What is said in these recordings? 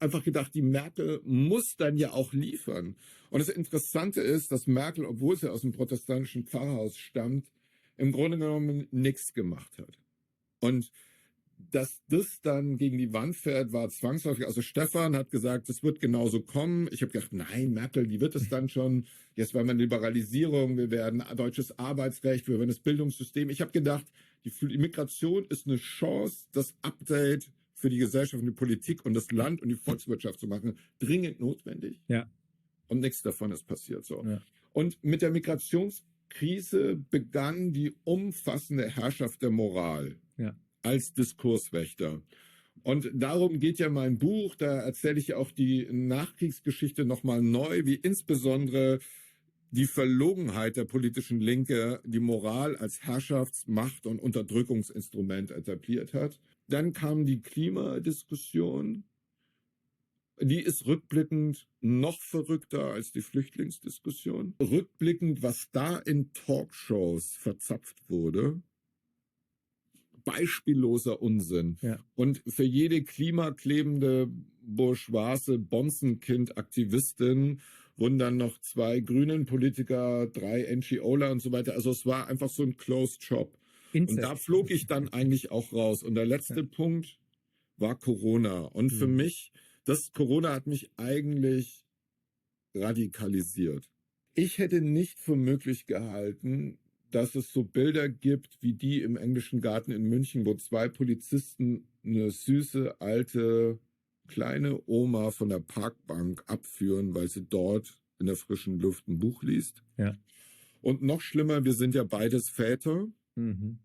habe einfach gedacht, die Merkel muss dann ja auch liefern. Und das Interessante ist, dass Merkel, obwohl sie aus dem protestantischen Pfarrhaus stammt, im Grunde genommen nichts gemacht hat. Und dass das dann gegen die Wand fährt, war zwangsläufig. Also Stefan hat gesagt, das wird genauso kommen. Ich habe gedacht, nein, Merkel, die wird es dann schon. Jetzt werden wir eine Liberalisierung, wir werden deutsches Arbeitsrecht, wir werden das Bildungssystem. Ich habe gedacht, die Migration ist eine Chance, das Update für die Gesellschaft und die Politik und das Land und die Volkswirtschaft zu machen, dringend notwendig. Ja. Und nichts davon ist passiert so. Ja. Und mit der Migrationskrise begann die umfassende Herrschaft der Moral. Ja. Als Diskurswächter. Und darum geht ja mein Buch, da erzähle ich ja auch die Nachkriegsgeschichte nochmal neu, wie insbesondere die Verlogenheit der politischen Linke die Moral als Herrschafts-, Macht- und Unterdrückungsinstrument etabliert hat. Dann kam die Klimadiskussion. Die ist rückblickend noch verrückter als die Flüchtlingsdiskussion. Rückblickend, was da in Talkshows verzapft wurde, beispielloser Unsinn. Ja. Und für jede klimaklebende bourgeoise Bonzenkind-Aktivistin wurden dann noch 2 grünen Politiker, 3 NGOler und so weiter. Also es war einfach so ein Closed Shop. Und da flog ich dann eigentlich auch raus. Und der letzte Punkt war Corona. Und für mich, Corona hat mich eigentlich radikalisiert. Ich hätte nicht für möglich gehalten, dass es so Bilder gibt wie die im Englischen Garten in München, wo 2 Polizisten eine süße, alte, kleine Oma von der Parkbank abführen, weil sie dort in der frischen Luft ein Buch liest. Ja. Und noch schlimmer, wir sind ja beides Väter. Mhm.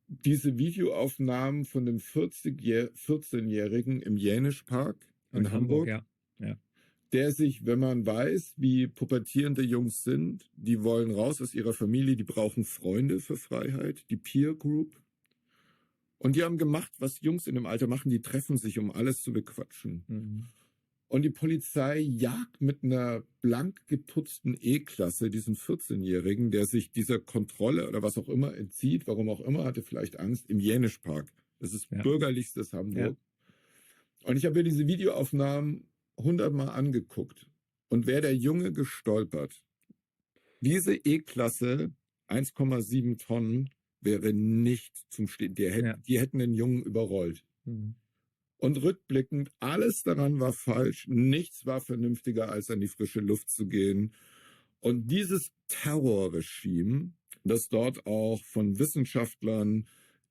Diese Videoaufnahmen von dem 14-Jährigen im Jänischpark in Hamburg. Ja. Ja. Der sich, wenn man weiß, wie pubertierende Jungs sind, die wollen raus aus ihrer Familie, die brauchen Freunde für Freiheit, die Peer Group. Und die haben gemacht, was Jungs in dem Alter machen, die treffen sich, um alles zu bequatschen. Mhm. Und die Polizei jagt mit einer blank geputzten E-Klasse diesen 14-Jährigen, der sich dieser Kontrolle oder was auch immer entzieht, warum auch immer, hatte vielleicht Angst, im Jänischpark. Das ist bürgerlichstes Hamburg. Ja. Und ich habe mir diese Videoaufnahmen 100-mal angeguckt und wäre der Junge gestolpert. Diese E-Klasse, 1,7 Tonnen, wäre nicht zum Stehen. Die hätten den Jungen überrollt. Mhm. Und rückblickend, alles daran war falsch. Nichts war vernünftiger, als an die frische Luft zu gehen. Und dieses Terrorregime, das dort auch von Wissenschaftlern,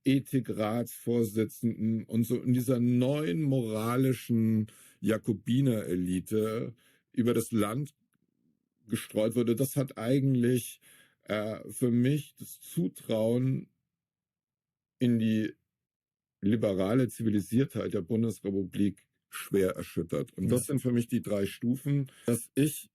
Ethikratsvorsitzenden und so in dieser neuen moralischen Jakobiner-Elite über das Land gestreut wurde, das hat eigentlich für mich das Zutrauen in die liberale Zivilisiertheit der Bundesrepublik schwer erschüttert. Und das sind für mich die 3 Stufen, dass ich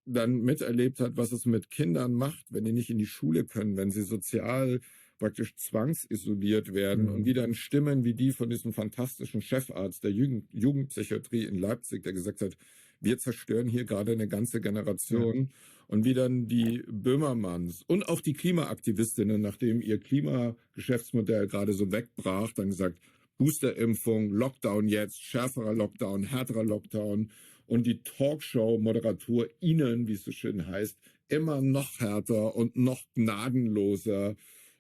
dann miterlebt hat, was es mit Kindern macht, wenn die nicht in die Schule können, wenn sie sozial praktisch zwangsisoliert werden und wie dann Stimmen wie die von diesem fantastischen Chefarzt der Jugendpsychiatrie in Leipzig, der gesagt hat, wir zerstören hier gerade eine ganze Generation und wie dann die Böhmermanns und auch die Klimaaktivistinnen, nachdem ihr Klimageschäftsmodell gerade so wegbrach, dann gesagt, Boosterimpfung, Lockdown jetzt, schärferer Lockdown, härterer Lockdown und die Talkshow-ModeratorInnen, wie es so schön heißt, immer noch härter und noch gnadenloser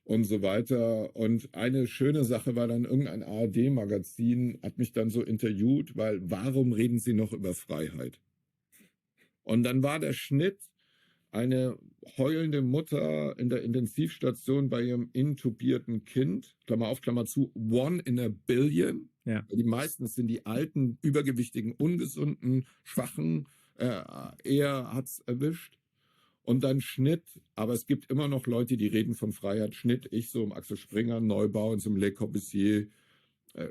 und so weiter. Und eine schöne Sache war dann, irgendein ARD-Magazin hat mich dann so interviewt, weil warum reden Sie noch über Freiheit? Und dann war der Schnitt, eine heulende Mutter in der Intensivstation bei ihrem intubierten Kind, Klammer auf, Klammer zu, 1 in a billion. Ja. Die meisten sind die alten, übergewichtigen, ungesunden, schwachen, eher hat's erwischt. Und dann Schnitt, aber es gibt immer noch Leute, die reden von Freiheit. Schnitt, ich so im Axel Springer Neubau in so einem Le Corbusier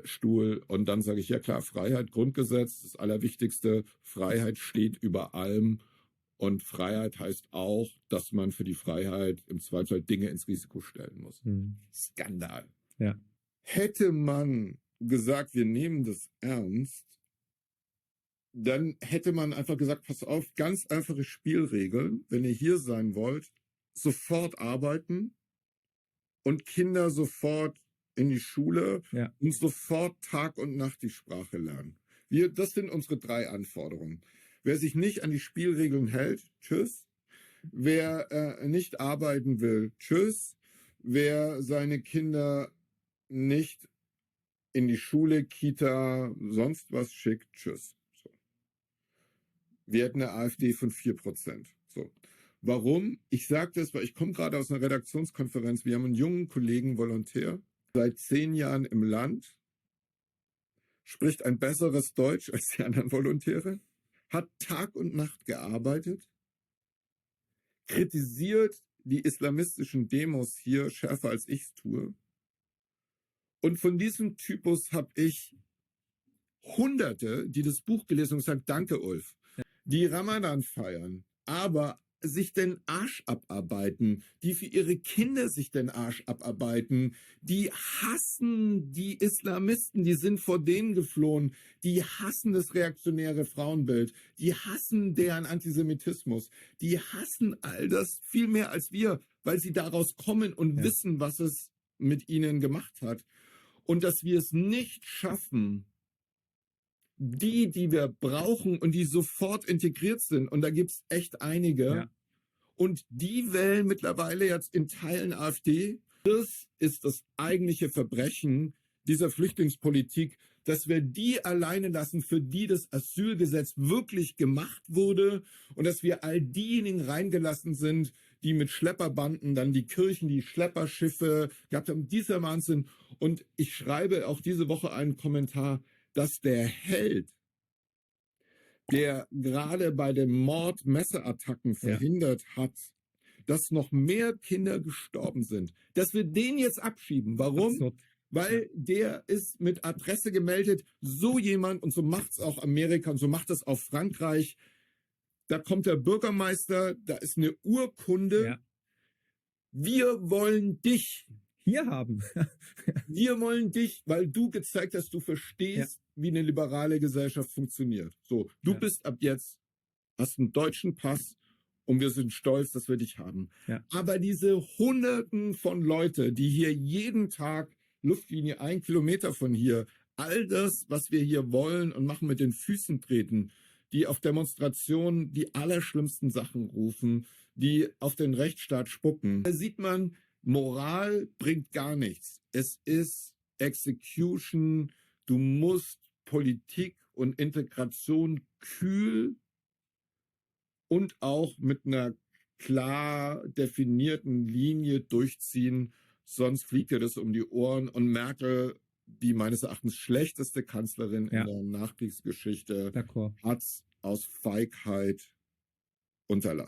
Stuhl. Und dann sage ich, ja klar, Freiheit, Grundgesetz, das Allerwichtigste. Freiheit steht über allem. Und Freiheit heißt auch, dass man für die Freiheit im Zweifel Dinge ins Risiko stellen muss. Skandal. Ja. Hätte man gesagt, wir nehmen das ernst, dann hätte man einfach gesagt, pass auf, ganz einfache Spielregeln. Wenn ihr hier sein wollt, sofort arbeiten und Kinder sofort in die Schule und sofort Tag und Nacht die Sprache lernen. Das sind unsere 3 Anforderungen. Wer sich nicht an die Spielregeln hält, tschüss. Wer nicht arbeiten will, tschüss. Wer seine Kinder nicht in die Schule, Kita, sonst was schickt, tschüss. So. Wir hätten eine AfD von 4%. So. Warum? Ich sage das, weil ich komme gerade aus einer Redaktionskonferenz. Wir haben einen jungen Kollegen, Volontär, seit 10 Jahren im Land, spricht ein besseres Deutsch als die anderen Volontäre, hat Tag und Nacht gearbeitet, kritisiert die islamistischen Demos hier schärfer als ich es tue. Und von diesem Typus habe ich Hunderte, die das Buch gelesen und gesagt, danke Ulf, die Ramadan feiern, aber sich den Arsch abarbeiten, die für ihre Kinder sich den Arsch abarbeiten, die hassen die Islamisten, die sind vor denen geflohen, die hassen das reaktionäre Frauenbild, die hassen deren Antisemitismus, die hassen all das viel mehr als wir, weil sie daraus kommen und wissen, was es mit ihnen gemacht hat. Und dass wir es nicht schaffen, die wir brauchen und die sofort integriert sind, und da gibt es echt einige, und die wählen mittlerweile jetzt in Teilen AfD. Das ist das eigentliche Verbrechen dieser Flüchtlingspolitik, dass wir die alleine lassen, für die das Asylgesetz wirklich gemacht wurde, und dass wir all diejenigen reingelassen sind, die mit Schlepperbanden dann die Kirchen, die Schlepperschiffe gehabt haben. Dieser Wahnsinn. Und ich schreibe auch diese Woche einen Kommentar, dass der Held, der gerade bei den Mord-Messerattacken verhindert hat, dass noch mehr Kinder gestorben sind, dass wir den jetzt abschieben. Warum? Absurd. Weil der ist mit Adresse gemeldet, so jemand, und so macht es auch Amerika und so macht es auch Frankreich. Da kommt der Bürgermeister, da ist eine Urkunde. Ja. Wir wollen dich hier haben. Wir wollen dich, weil du gezeigt hast, du verstehst, wie eine liberale Gesellschaft funktioniert. So, du bist ab jetzt, hast einen deutschen Pass, und wir sind stolz, dass wir dich haben. Ja. Aber diese Hunderten von Leute, die hier jeden Tag, Luftlinie 1 Kilometer von hier, all das, was wir hier wollen und machen, mit den Füßen treten, die auf Demonstrationen die allerschlimmsten Sachen rufen, die auf den Rechtsstaat spucken, da sieht man, Moral bringt gar nichts. Es ist Execution. Du musst Politik und Integration kühl und auch mit einer klar definierten Linie durchziehen, sonst fliegt dir das um die Ohren. Und Merkel, die meines Erachtens schlechteste Kanzlerin in der Nachkriegsgeschichte, hat es aus Feigheit unterlassen.